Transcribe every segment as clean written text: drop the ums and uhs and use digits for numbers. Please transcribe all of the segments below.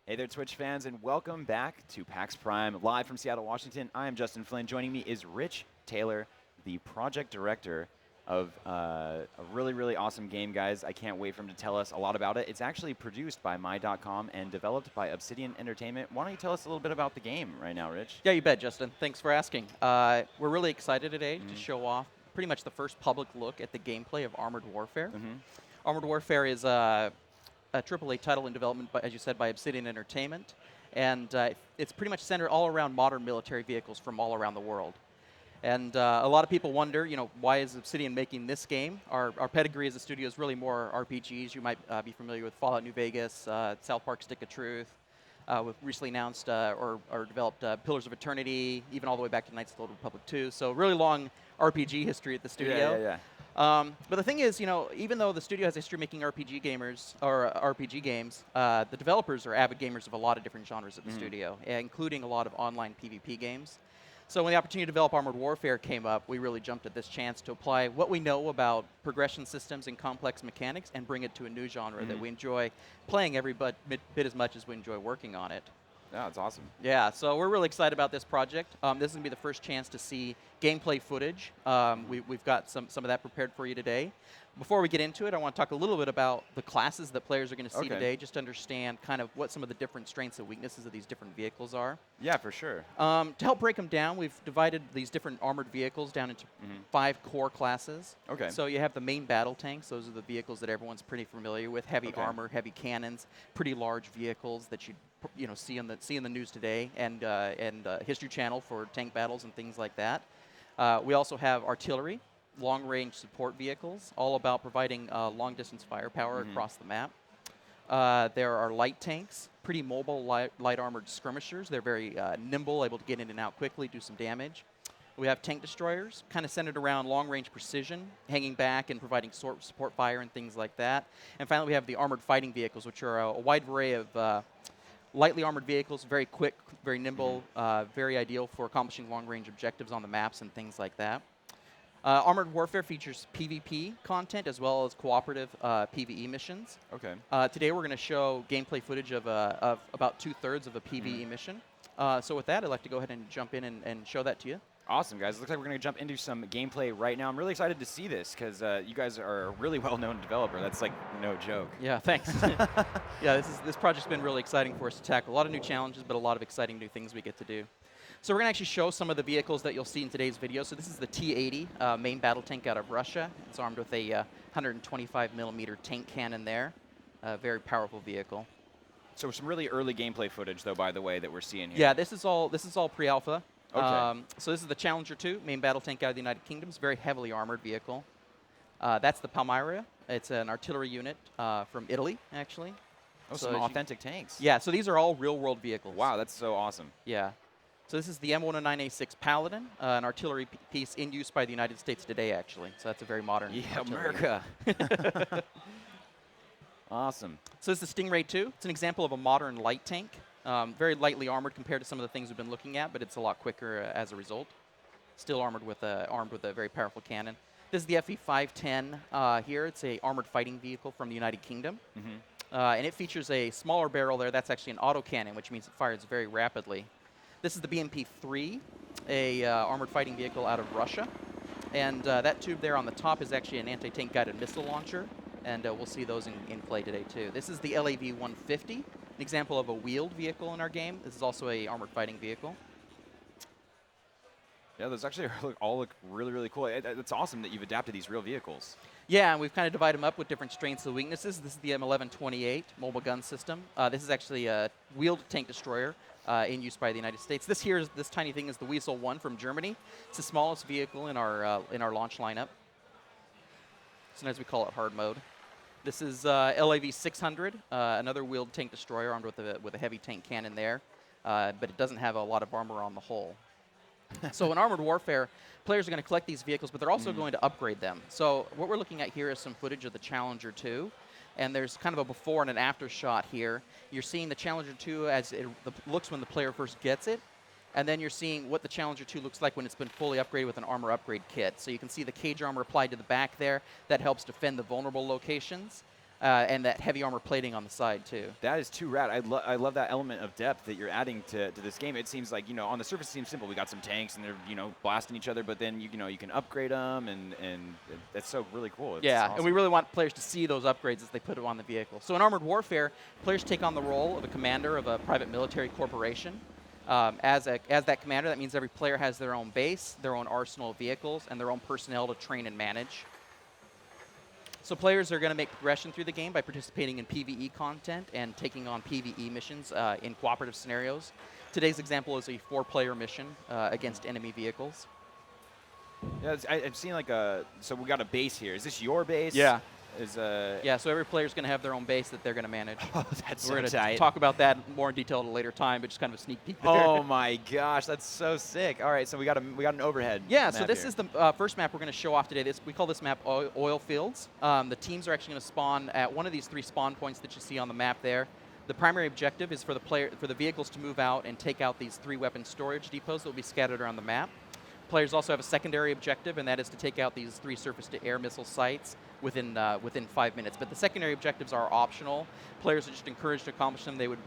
Hey there, Twitch fans, and welcome back to PAX Prime, live from Seattle, Washington. I am Justin Flynn. Joining me is Rich Taylor, the project director of a really, really awesome game, guys. I can't wait for him to tell us a lot about it. It's actually produced by My.com and developed by Obsidian Entertainment. Why don't you tell us a little bit about the game right now, Rich? Yeah, you bet, Justin. Thanks for asking. We're really excited today to show off pretty much the first public look at the gameplay of Armored Warfare. Armored Warfare is a AAA title in development, as you said, by Obsidian Entertainment. And it's pretty much centered all around modern military vehicles from all around the world. And a lot of people wonder, why is Obsidian making this game? Our pedigree as a studio is really more RPGs. You might be familiar with Fallout New Vegas, South Park Stick of Truth. We've recently announced or developed Pillars of Eternity, even all the way back to Knights of the Old Republic 2. So really long RPG history at the studio. Yeah. But the thing is, even though the studio has a history of making RPG games, the developers are avid gamers of a lot of different genres at the studio, including a lot of online PvP games. So when the opportunity to develop Armored Warfare came up, we really jumped at this chance to apply what we know about progression systems and complex mechanics and bring it to a new genre that we enjoy playing every bit as much as we enjoy working on it. Yeah, that's awesome. Yeah, so we're really excited about this project. This is going to be the first chance to see gameplay footage. We've got some of that prepared for you today. Before we get into it, I want to talk a little bit about the classes that players are going to see today, just to understand kind of what some of the different strengths and weaknesses of these different vehicles are. Yeah, for sure. To help break them down, we've divided these different armored vehicles down into 5 core classes. Okay. So you have the main battle tanks. Those are the vehicles that everyone's pretty familiar with. Heavy armor, heavy cannons, pretty large vehicles that you see in the news today, and History Channel for tank battles and things like that. We also have artillery, long-range support vehicles, all about providing long-distance firepower across the map. There are light tanks, pretty mobile light armored skirmishers. They're very nimble, able to get in and out quickly, do some damage. We have tank destroyers, kind of centered around long-range precision, hanging back and providing support fire and things like that. And finally, we have the armored fighting vehicles, which are a wide array of lightly armored vehicles, very quick, very nimble, very ideal for accomplishing long-range objectives on the maps and things like that. Armored Warfare features PvP content as well as cooperative PvE missions. Okay. Today we're going to show gameplay footage of about 2/3 of a PvE mission. So with that, I'd like to go ahead and jump in and show that to you. Awesome, guys. Looks like we're going to jump into some gameplay right now. I'm really excited to see this because you guys are a really well-known developer. That's like no joke. Yeah, thanks. Yeah, this project's been really exciting for us to tackle. A lot of new challenges, but a lot of exciting new things we get to do. So we're going to actually show some of the vehicles that you'll see in today's video. So this is the T-80 main battle tank out of Russia. It's armed with a 125mm tank cannon there. Very powerful vehicle. So some really early gameplay footage, though, by the way, that we're seeing here. Yeah, this is all pre-alpha. Okay. So this is the Challenger 2 main battle tank out of the United Kingdom. It's a very heavily armored vehicle. That's the Palmyra. It's an artillery unit from Italy, actually. Oh, so some authentic tanks. Yeah, so these are all real-world vehicles. Wow, that's so awesome. Yeah. So this is the M109A6 Paladin, an artillery piece in use by the United States today, actually. So that's a very modern America. Awesome. So this is the Stingray 2. It's an example of a modern light tank. Very lightly armored compared to some of the things we've been looking at, but it's a lot quicker as a result. Still armored with a very powerful cannon. This is the FE510 here. It's a armored fighting vehicle from the United Kingdom. And it features a smaller barrel there. That's actually an autocannon, which means it fires very rapidly. This is the BMP-3, a armored fighting vehicle out of Russia. And that tube there on the top is actually an anti-tank guided missile launcher. And we'll see those in play today, too. This is the LAV-150, an example of a wheeled vehicle in our game. This is also a armored fighting vehicle. Yeah, those actually all look really, really cool. It's awesome that you've adapted these real vehicles. Yeah, and we've kind of divided them up with different strengths and weaknesses. This is the M1128 mobile gun system. This is actually a wheeled tank destroyer in use by the United States. This tiny thing is the Weasel 1 from Germany. It's the smallest vehicle in our launch lineup. Sometimes we call it hard mode. This is LAV-600, another wheeled tank destroyer armed with a heavy tank cannon there, but it doesn't have a lot of armor on the hull. So in Armored Warfare, players are going to collect these vehicles, but they're also going to upgrade them. So what we're looking at here is some footage of the Challenger 2, and there's kind of a before and an after shot here. You're seeing the Challenger 2 as it looks when the player first gets it, and then you're seeing what the Challenger 2 looks like when it's been fully upgraded with an armor upgrade kit. So you can see the cage armor applied to the back there. That helps defend the vulnerable locations. and that heavy armor plating on the side too. That is too rad. I love that element of depth that you're adding to this game. It seems like, on the surface it seems simple. We got some tanks and they're, blasting each other, but then, you can upgrade them and that's so really cool. It's Yeah, awesome. and we really want players to see those upgrades as they put them on the vehicle. So in Armored Warfare, players take on the role of a commander of a private military corporation. As that commander, that means every player has their own base, their own arsenal of vehicles, and their own personnel to train and manage. So players are going to make progression through the game by participating in PvE content and taking on PvE missions in cooperative scenarios. Today's example is a 4-player mission against enemy vehicles. Yeah, I've seen so we got a base here. Is this your base? Yeah. Yeah, so every player's going to have their own base that they're going to manage. Oh, that's We're so going tight. to talk about that more in detail at a later time, but just kind of a sneak peek there. Oh my gosh, that's so sick. All right, so we got an overhead. Yeah, so map this here. is the first map we're going to show off today. We call this map Oil Fields. The teams are actually going to spawn at one of these 3 spawn points that you see on the map there. The primary objective is for the vehicles to move out and take out these 3 weapon storage depots that will be scattered around the map. Players also have a secondary objective, and that is to take out these 3 surface-to-air missile sites within 5 minutes. But the secondary objectives are optional. Players are just encouraged to accomplish them. They would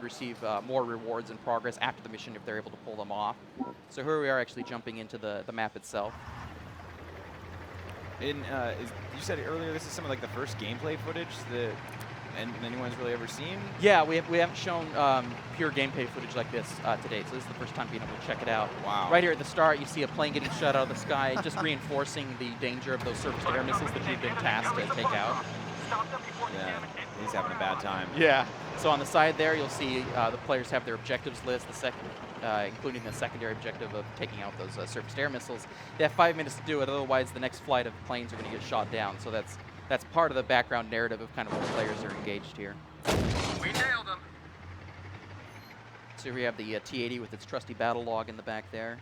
receive more rewards and progress after the mission if they're able to pull them off. So here we are, actually jumping into the map itself. You said earlier this is some of the first gameplay footage that anyone's really ever seen? Yeah, we haven't shown pure gameplay footage like this to date, so this is the first time being able to check it out. Wow. Right here at the start, you see a plane getting shot out of the sky, just reinforcing the danger of those surface-to-air missiles that you've been tasked to take out. Yeah, he's having a bad time. Yeah. So on the side there, you'll see the players have their objectives list, including the secondary objective of taking out those surface-to-air missiles. They have 5 minutes to do it, otherwise the next flight of planes are going to get shot down. So that's part of the background narrative of kind of what players are engaged here. We nailed them. So here we have the T-80 with its trusty battle log in the back there.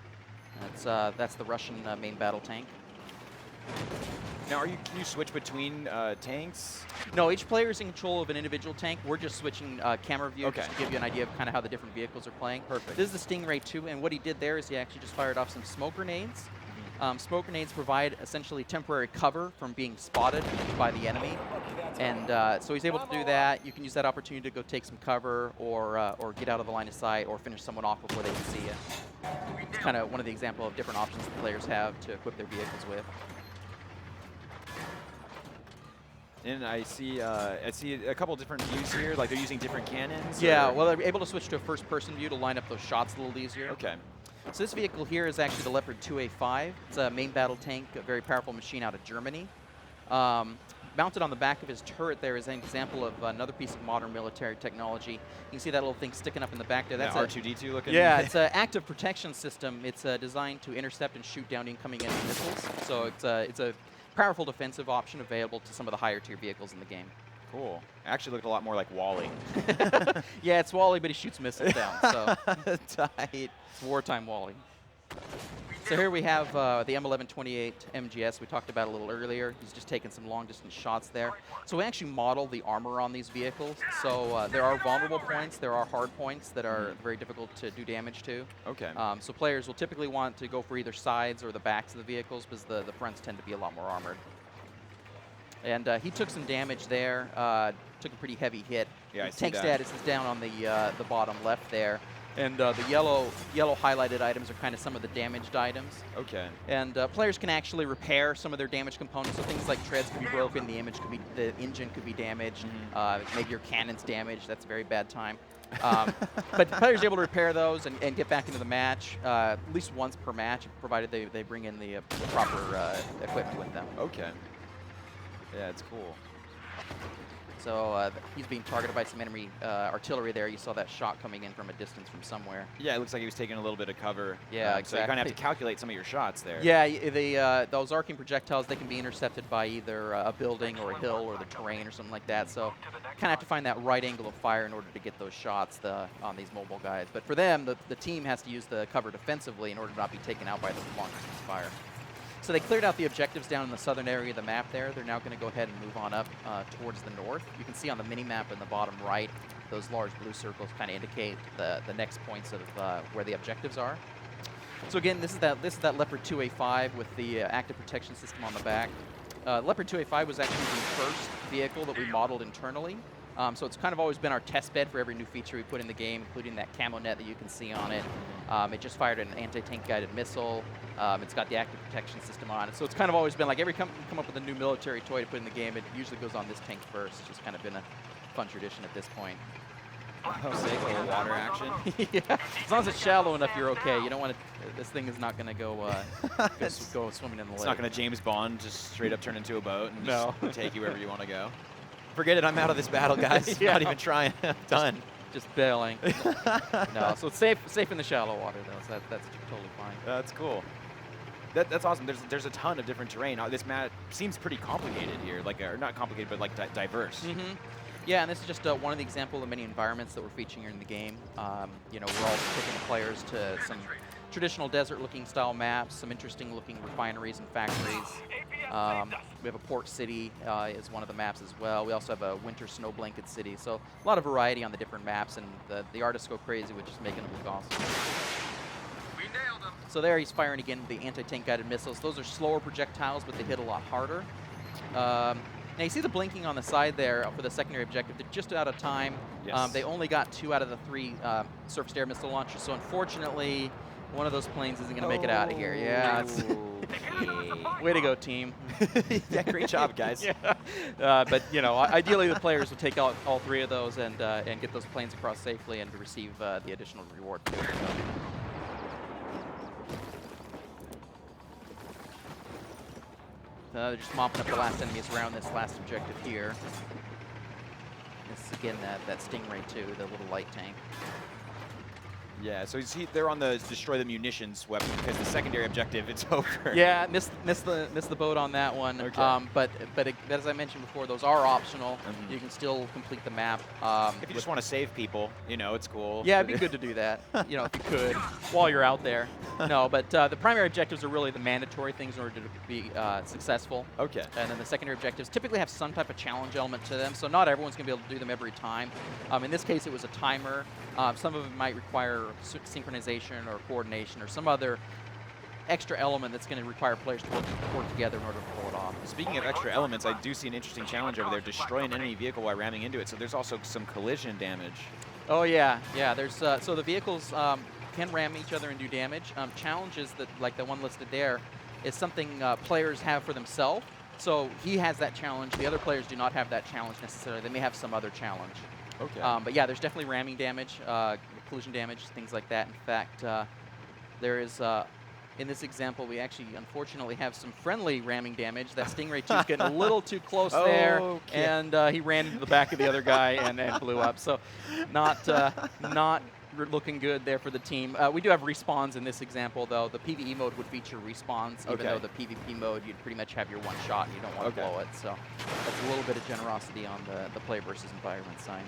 That's the Russian main battle tank. Now, can you switch between tanks? No, each player is in control of an individual tank. We're just switching camera view just to give you an idea of kind of how the different vehicles are playing. Perfect. This is the Stingray 2, and what he did there is he actually just fired off some smoke grenades. Smoke grenades provide essentially temporary cover from being spotted by the enemy. And so he's able to do that. You can use that opportunity to go take some cover or get out of the line of sight or finish someone off before they can see you. It's kind of one of the example of different options the players have to equip their vehicles with. And I see a couple different views here, like they're using different cannons? Yeah, or? well, they're able to switch to a first-person view to line up those shots a little easier. Okay. So this vehicle here is actually the Leopard 2A5. It's a main battle tank, a very powerful machine out of Germany. Mounted on the back of his turret there is an example of another piece of modern military technology. You can see that little thing sticking up in the back there. That's R2-D2 looking? Yeah, it's an active protection system. It's designed to intercept and shoot down incoming enemy missiles. So it's a powerful defensive option available to some of the higher tier vehicles in the game. Cool. Actually looked a lot more like Wally. Yeah, it's Wally, but he shoots missiles down. So Tight. it's wartime Wally. So here we have the M1128 MGS we talked about a little earlier. He's just taking some long-distance shots there. So we actually model the armor on these vehicles. So there are vulnerable points, there are hard points that are very difficult to do damage to. Okay. So players will typically want to go for either sides or the backs of the vehicles because the fronts tend to be a lot more armored. And he took some damage there, took a pretty heavy hit. Yeah, I His see tank that. status is down on the bottom left there. And the yellow highlighted items are kind of some of the damaged items. Okay. And players can actually repair some of their damaged components. So things like treads can be broken, the engine could be damaged, maybe your cannon's damaged. That's a very bad time. But players are able to repair those and get back into the match at least once per match, provided they bring in the proper equipment with them. Okay. Yeah, it's cool. So he's being targeted by some enemy artillery there. You saw that shot coming in from a distance from somewhere. Yeah, it looks like he was taking a little bit of cover. Yeah, So you kind of have to exactly. calculate some of your shots there. Yeah, those arcing projectiles, they can be intercepted by either a building or a hill or the terrain or something like that. So kind of have to find that right angle of fire in order to get those shots on these mobile guys. But for them, the team has to use the cover defensively in order to not be taken out by the long-distance fire. So they cleared out the objectives down in the southern area of the map there. They're now going to go ahead and move on up towards the north. You can see on the mini-map in the bottom right, those large blue circles kind of indicate the next points of where the objectives are. So again, this is that Leopard 2A5 with the active protection system on the back. Leopard 2A5 was actually the first vehicle that we modeled internally. So it's kind of always been our test bed for every new feature we put in the game, including that camo net that you can see on it. It just fired an anti-tank guided missile. It's got the active protection system on it. So it's kind of always been like every company come up with a new military toy to put in the game, it usually goes on this tank first. It's just kind of been a fun tradition at this point. Oh, sick, a little water action. Yeah, as long as it's shallow enough, you're okay. You don't want to. This thing is not going to go go swimming in the lake. It's not going to James Bond just straight up turn into a boat and No. just take you wherever you want to go. Forget it, I'm out of this battle, guys. Yeah. Not even trying. I'm done. Just bailing. No, so it's safe in the shallow water though. So that's totally fine. That's cool. That's awesome. There's a ton of different terrain. This map seems pretty complicated here, like or not complicated, but like diverse. Mm-hmm. Yeah, and this is just one of the examples of many environments that we're featuring in the game. You know, we're all taking the players to some traditional desert-looking style maps, some interesting-looking refineries and factories. We have a port city is one of the maps as well. We also have a winter snow blanket city. So a lot of variety on the different maps, and the artists go crazy with just making them look awesome. We nailed them. So there he's firing again the anti-tank guided missiles. Those are slower projectiles, but they hit a lot harder. Now you see the blinking on the side there for the secondary objective. They're just out of time. Yes. They only got 2 out of the 3 surface-to-air missile launchers. So unfortunately, one of those planes isn't going to make it out of here. Yeah. It's way to go, team. Yeah, great job, guys. Yeah. But you know, ideally the players would take out all 3 of those and get those planes across safely and receive the additional reward. Too. They're just mopping up the last enemies around this last objective here. This is again that Stingray 2, the little light tank. Yeah, so you see they're on the destroy the munitions weapon because the secondary objective, it's over. Yeah, missed the boat on that one. Okay. But as I mentioned before, those are optional. You can still complete the map. If you just want to save people, you know, it's cool. Yeah, it'd be good to do that, you know, if you could, while you're out there. No, but the primary objectives are really the mandatory things in order to be successful. Okay. And then the secondary objectives typically have some type of challenge element to them, so not everyone's going to be able to do them every time. In this case, it was a timer. Some of them might require synchronization or coordination or some other extra element that's going to require players to work together in order to pull it off. Speaking of extra elements, I do see an interesting challenge over there, destroy an enemy vehicle while ramming into it. So there's also some collision damage. Oh yeah, yeah. There's so the vehicles can ram each other and do damage. Challenges that, like the one listed there, is something players have for themselves. So he has that challenge. The other players do not have that challenge necessarily. They may have some other challenge. Okay. But yeah, there's definitely ramming damage, collision damage, things like that. In fact, there is, in this example, we actually unfortunately have some friendly ramming damage. That Stingray 2 is getting a little too close there, Okay. and he ran into the back of the other guy and blew up. So not looking good there for the team. We do have respawns in this example, though. The PvE mode would feature respawns, even though the PvP mode, you'd pretty much have your one shot and you don't want to blow it. So that's a little bit of generosity on the play versus environment side.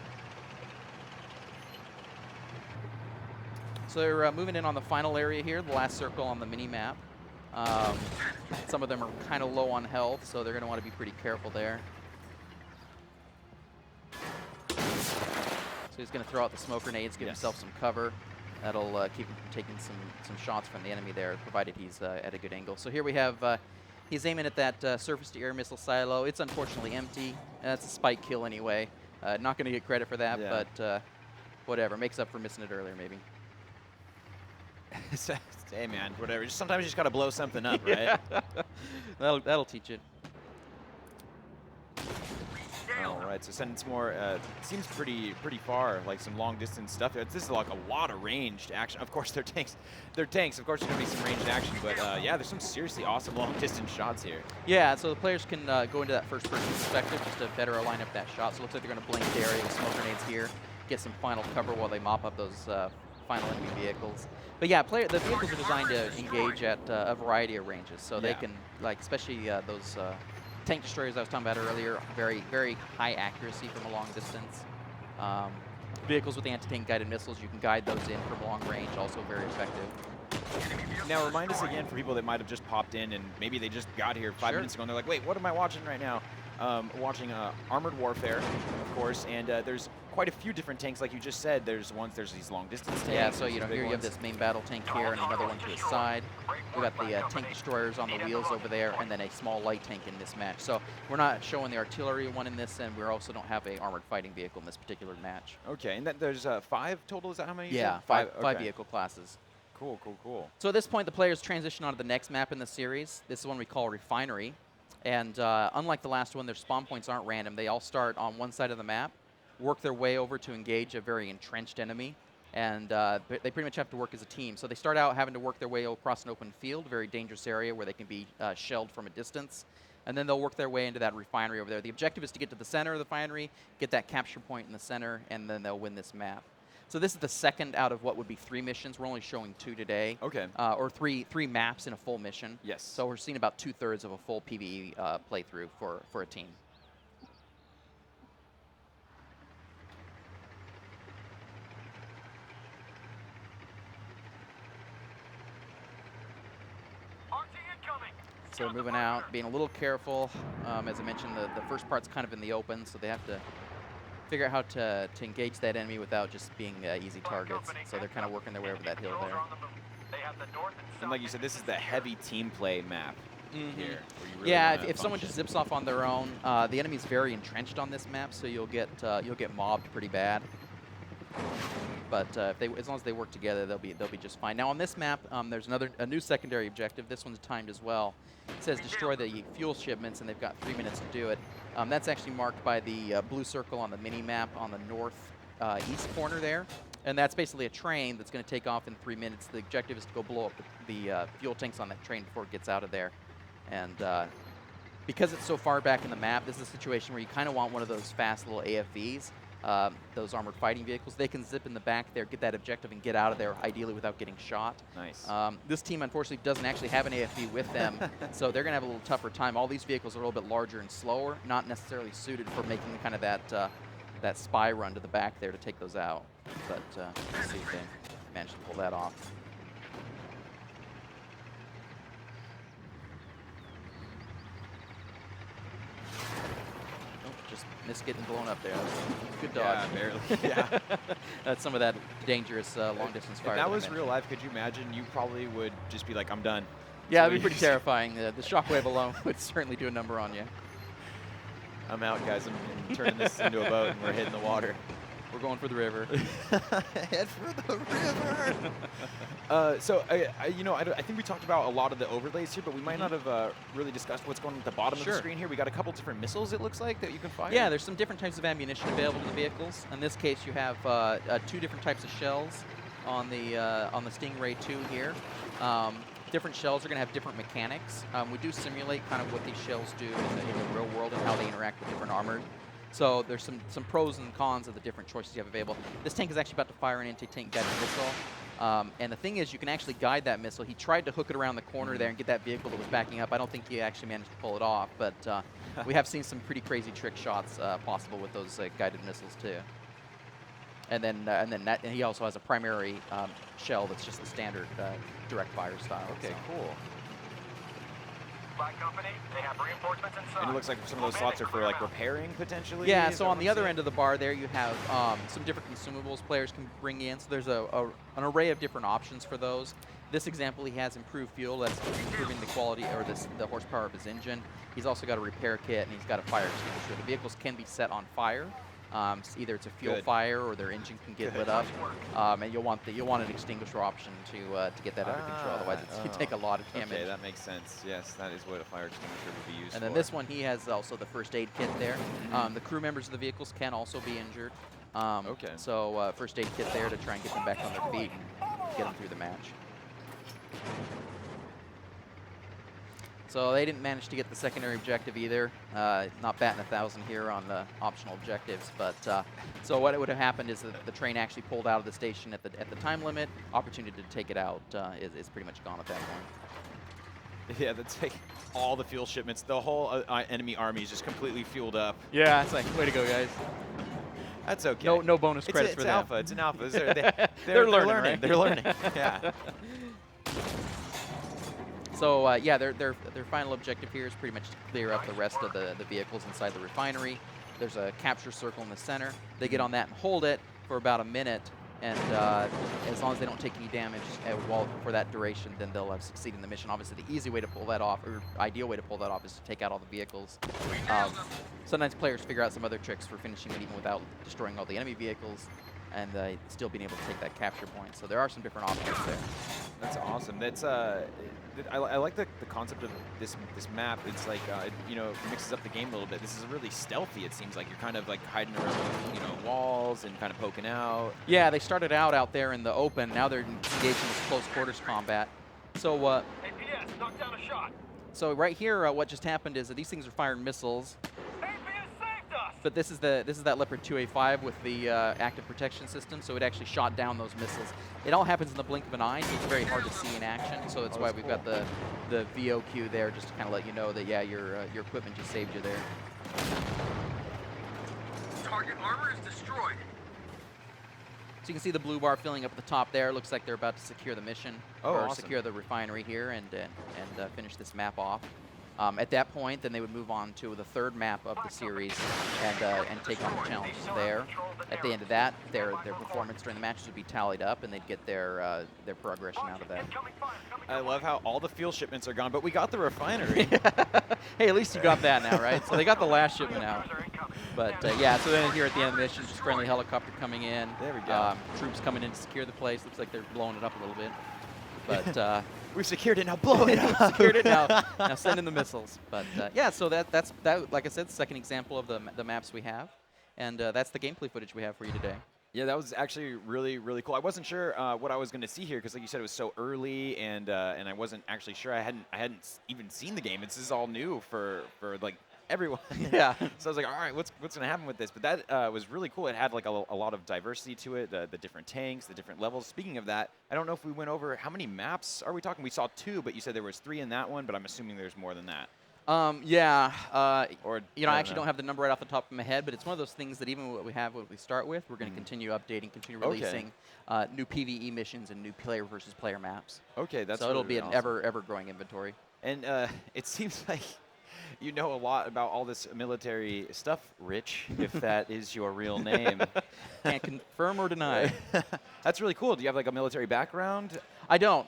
So they're moving in on the final area here, the last circle on the mini-map. Some of them are kind of low on health, so they're going to want to be pretty careful there. So he's going to throw out the smoke grenades, give himself some cover. That'll keep him from taking some shots from the enemy there, provided he's at a good angle. So here we have, he's aiming at that surface-to-air missile silo. It's unfortunately empty. That's a spike kill anyway. Not going to get credit for that, but whatever. Makes up for missing it earlier, maybe. Hey man, whatever. Sometimes you just gotta blow something up, right? That'll teach it. All right, so sending some more. Seems pretty far, like some long distance stuff. This is like a lot of ranged action. Of course, they're tanks. They're tanks. Of course, there's gonna be some ranged action, but yeah, there's some seriously awesome long distance shots here. Yeah, so the players can go into that first person perspective just to better align up that shot. So it looks like they're gonna blink the area with smoke grenades here, get some final cover while they mop up those final enemy vehicles. But yeah, the vehicles are designed to engage at a variety of ranges, so they can, like, especially those tank destroyers I was talking about earlier, very, very high accuracy from a long distance. Vehicles with anti-tank guided missiles, you can guide those in from long range, also very effective. Now, remind us again for people that might have just popped in and maybe they just got here 5 minutes ago and they're like, wait, what am I watching right now? watching Armored Warfare, of course, and there's quite a few different tanks, like you just said. There's these long distance tanks. Yeah, so there's the big here you have ones. this main battle tank here and another one to his side. We got the tank destroyers on the wheels over there, and then a small light tank in this match. So we're not showing the artillery one in this, and we also don't have a armored fighting vehicle in this particular match. Okay, and there's 5 total. Is that how many? you Yeah, said? five Okay. vehicle classes. Cool, cool, cool. So at this point, the players transition on to the next map in the series. This is one we call Refinery. And unlike the last one, their spawn points aren't random. They all start on one side of the map, work their way over to engage a very entrenched enemy, and they pretty much have to work as a team. So they start out having to work their way across an open field, very dangerous area where they can be shelled from a distance. And then they'll work their way into that refinery over there. The objective is to get to the center of the refinery, get that capture point in the center, and then they'll win this map. So this is the second out of what would be 3 missions. We're only showing 2 today. Okay. Or three maps in a full mission. Yes. So we're seeing about 2/3 of a full PvE playthrough for a team. RT incoming. So we're moving out, being a little careful. As I mentioned, the first part's kind of in the open, so they have to figure out how to engage that enemy without just being easy targets. So they're kind of working their way over that hill there. And like you said, this is the heavy team play map here. Where you really Yeah, wanna if someone function. just zips off on their own, the enemy's very entrenched on this map, so you'll get mobbed pretty bad. But as long as they work together, they'll be just fine. Now on this map, there's a new secondary objective. This one's timed as well. It says destroy the fuel shipments, and they've got 3 minutes to do it. That's actually marked by the blue circle on the mini map on the north east corner there. And that's basically a train that's going to take off in 3 minutes. The objective is to go blow up the fuel tanks on that train before it gets out of there. And because it's so far back in the map, this is a situation where you kind of want one of those fast little AFVs, those armored fighting vehicles. They can zip in the back there, get that objective, and get out of there, ideally without getting shot. Nice. This team, unfortunately, doesn't actually have an AFV with them, so they're going to have a little tougher time. All these vehicles are a little bit larger and slower, not necessarily suited for making kind of that spy run to the back there to take those out. But let's see if they manage to pull that off. Oh, just missed getting blown up there. That was good dodge. Yeah, barely. Yeah. That's some of that dangerous long-distance fire. If that I was mentioned. real life, could you imagine? You probably would just be like, I'm done. Yeah, So it'd be you pretty terrifying. The shockwave alone would certainly do a number on you. I'm out, guys. I'm turning this into a boat, and we're hitting the water. We're going for the river. Head for the river. I think we talked about a lot of the overlays here, but we might not have really discussed what's going on at the bottom of the Sure. screen here. We got a couple different missiles, it looks like, that you can fire. Yeah, there's some different types of ammunition available to the vehicles. In this case, you have 2 different types of shells on the Stingray 2 here. Different shells are going to have different mechanics. We do simulate kind of what these shells do in the real world and how they interact with different armor. So there's some pros and cons of the different choices you have available. This tank is actually about to fire an anti-tank guided missile. And the thing is, you can actually guide that missile. He tried to hook it around the corner there and get that vehicle that was backing up. I don't think he actually managed to pull it off, but we have seen some pretty crazy trick shots possible with those guided missiles too. And then he also has a primary shell that's just the standard direct fire style. Okay, so. cool. Black Company, they have reinforcements inside. And it looks like some of those slots are for like repairing potentially. Yeah, Is so that on what the I'm other seeing? end of the bar there, you have some different consumables players can bring in. So there's an array of different options for those. This example, he has improved fuel. That's improving the quality or the horsepower of his engine. He's also got a repair kit, and he's got a fire extinguisher. The vehicles can be set on fire. Either it's a fuel Good. fire or their engine can get lit up, and you'll want an extinguisher option to get that under control. Otherwise, you take a lot of damage. Okay, that makes sense. Yes, that is what a fire extinguisher would be used for. And then this one, he has also the first aid kit there. The crew members of the vehicles can also be injured. Okay. So first aid kit there to try and get them back on their feet and get them through the match. So they didn't manage to get the secondary objective either. Not batting 1,000 here on the optional objectives. But so what would have happened is that the train actually pulled out of the station at the time limit. Opportunity to take it out is pretty much gone at that point. Yeah, that's like all the fuel shipments. The whole enemy army is just completely fueled up. Yeah, it's like, way to go, guys. That's okay. No bonus credits for it's them. alpha. It's an alpha. They're They're learning, right? They're learning. Yeah. So yeah, their final objective here is pretty much to clear up the rest of the vehicles inside the refinery. There's a capture circle in the center. They get on that and hold it for about a minute, and as long as they don't take any damage for that duration, then they'll have succeeded in the mission. Obviously, the easy way to pull that off, or ideal way to pull that off, is to take out all the vehicles. Sometimes players figure out some other tricks for finishing it even without destroying all the enemy vehicles, and still being able to take that capture point. So there are some different options there. That's awesome. That's I like the concept of this map. It's like you know, mixes up the game a little bit. This is really stealthy. It seems like you're kind of like hiding around, you know, walls and kind of poking out. Yeah, they started out there in the open. Now they're engaged in this close quarters combat. So Hey, PS, knock down a shot. so right here, what just happened is that these things are firing missiles. Hey, PS saved us. But this is that Leopard 2A5 with the active protection system, so it actually shot down those missiles. It all happens in the blink of an eye, so it's very hard to see in action. So that's why we've got the VOQ there, just to kind of let you know that, yeah, your equipment just saved you there. Target armor is destroyed. So you can see the blue bar filling up at the top there. Looks like they're about to secure the mission, or awesome. secure the refinery here, and finish this map off. At that point, then they would move on to the third map of the series and take on the challenges there. At the end of that, their performance during the matches would be tallied up, and they'd get their progression out of that. I love how all the fuel shipments are gone, but we got the refinery. Hey, at least you got that now, right? So they got the last shipment out. But yeah, so then here at the end of the mission, just friendly helicopter coming in. There we go. Troops coming in to secure the place. Looks like they're blowing it up a little bit. But we secured it, now blow it up. secured it now. Now send in the missiles. But yeah, so that's like I said, the second example of the maps we have, and that's the gameplay footage we have for you today. Yeah, that was actually really, really cool. I wasn't sure what I was going to see here because, like you said, it was so early, and I wasn't actually sure. I hadn't even seen the game. This is all new for like everyone. Yeah. So I was like, all right, what's going to happen with this? But that was really cool. It had like a lot of diversity to it, the different tanks, the different levels. Speaking of that, I don't know if we went over how many maps are we talking. We saw 2, but you said there was 3 in that one. But I'm assuming there's more than that. Yeah. Or you know, I actually don't have the number right off the top of my head, but it's one of those things that even what we start with, we're going to continue updating, continue releasing new PvE missions and new player versus player maps. Okay, that's so it'll be really an awesome. ever growing inventory. And it seems like you know a lot about all this military stuff, Rich, if that is your real name. Can't confirm or deny. That's really cool. Do you have like a military background? I don't.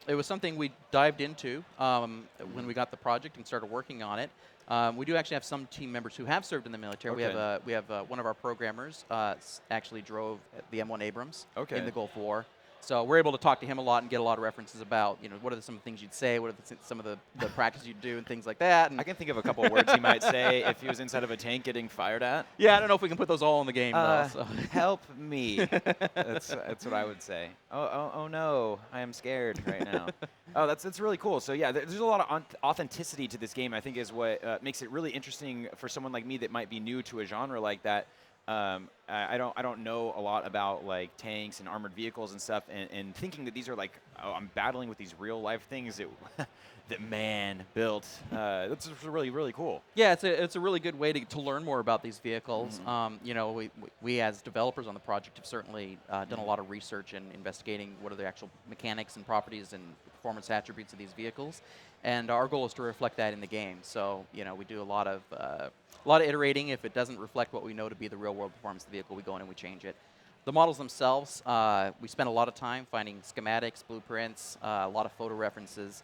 It was something we dived into when we got the project and started working on it. We do actually have some team members who have served in the military. Okay. We have one of our programmers actually drove the M1 Abrams in the Gulf War. So we're able to talk to him a lot and get a lot of references about, you know, what are some of the things you'd say, what are some of the practice you'd do and things like that. And I can think of a couple of words he might say if he was inside of a tank getting fired at. yeah, I don't know if we can put those all in the game, though. So. Help me. That's what I would say. Oh no, I am scared right now. Oh, that's really cool. So yeah, there's a lot of authenticity to this game. I think is what makes it really interesting for someone like me that might be new to a genre like that. I don't know a lot about like tanks and armored vehicles and stuff, and thinking that these are like, oh, I'm battling with these real life things that man built. That's really, really cool. Yeah, it's a really good way to learn more about these vehicles. You know, we as developers on the project have certainly done a lot of research and investigating what are the actual mechanics and properties and performance attributes of these vehicles, and our goal is to reflect that in the game. So you know, we do a lot of iterating. If it doesn't reflect what we know to be the real world performance of the vehicle, we go in and we change it. The models themselves, we spend a lot of time finding schematics, blueprints, a lot of photo references.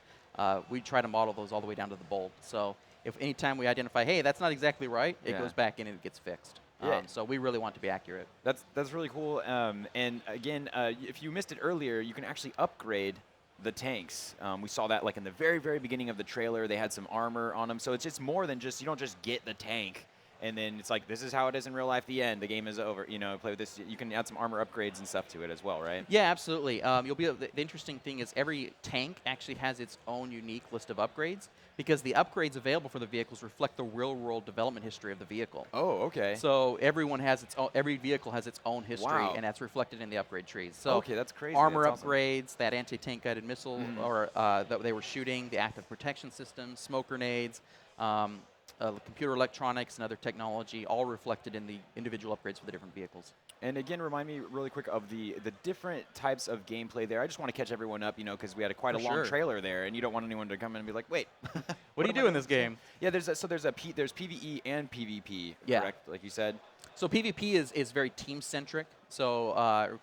We try to model those all the way down to the bolt. So if any time we identify, hey, that's not exactly right, it goes back in and it gets fixed. So we really want to be accurate. That's really cool. And again, if you missed it earlier, you can actually upgrade the tanks. We saw that like in the very, very beginning of the trailer. They had some armor on them. So it's just more than just, you don't just get the tank and then it's like, this is how it is in real life, the end, the game is over. You know, play with this. You can add some armor upgrades and stuff to it as well, right? Yeah, absolutely. The interesting thing is every tank actually has its own unique list of upgrades because the upgrades available for the vehicles reflect the real-world development history of the vehicle. Oh, okay. So every vehicle has its own history, and that's reflected in the upgrade trees. So okay, that's crazy. Armor that's upgrades, awesome. That anti-tank guided missile or that they were shooting, the active protection system, smoke grenades. computer electronics and other technology, all reflected in the individual upgrades for the different vehicles. And again, remind me really quick of the different types of gameplay there. I just want to catch everyone up, because we had quite a For long sure. trailer there, and you don't want anyone to come in and be like, wait, What do you do in this game? Yeah, there's PvE and PvP, Yeah. correct? Like you said. So PvP is very team-centric, so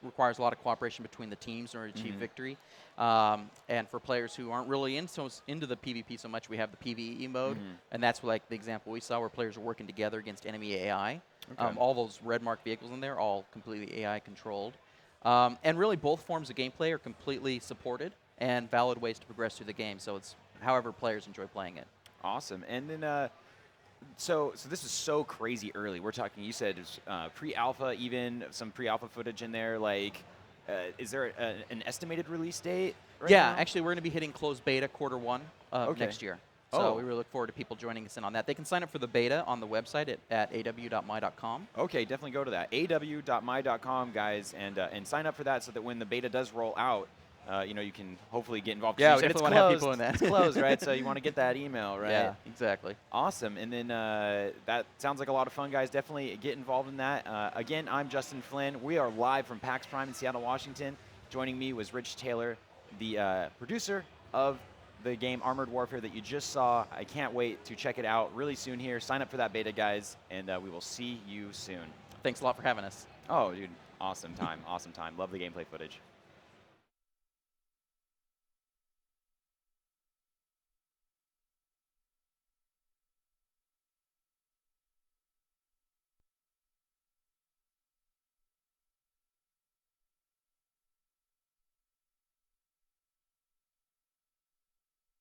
requires a lot of cooperation between the teams in order to achieve victory. And for players who aren't really into the PvP so much, we have the PvE mode, and that's like the example we saw where players are working together against enemy AI. Okay. All those red marked vehicles in there, all completely AI controlled. And really both forms of gameplay are completely supported and valid ways to progress through the game, so it's however players enjoy playing it. Awesome. And then, so this is so crazy early. We're talking, you said pre-alpha, even some pre-alpha footage in there. Like, is there an estimated release date? Right Yeah, now? actually, we're going to be hitting closed beta quarter 1 of Okay. next year. So Oh. we really look forward to people joining us in on that. They can sign up for the beta on the website at aw.my.com. Okay, definitely go to that. aw.my.com, guys, and sign up for that so that when the beta does roll out, you can hopefully get involved. 'Cause Yeah, you we said definitely it's wanna have closed. people in that. It's closed, right? So you want to get that email, right? Yeah, exactly. Awesome. And then that sounds like a lot of fun, guys. Definitely get involved in that. Again, I'm Justin Flynn. We are live from PAX Prime in Seattle, Washington. Joining me was Rich Taylor, the producer of the game Armored Warfare that you just saw. I can't wait to check it out really soon here. Sign up for that beta, guys, and we will see you soon. Thanks a lot for having us. Oh, dude, awesome time. Awesome time. Love the gameplay footage.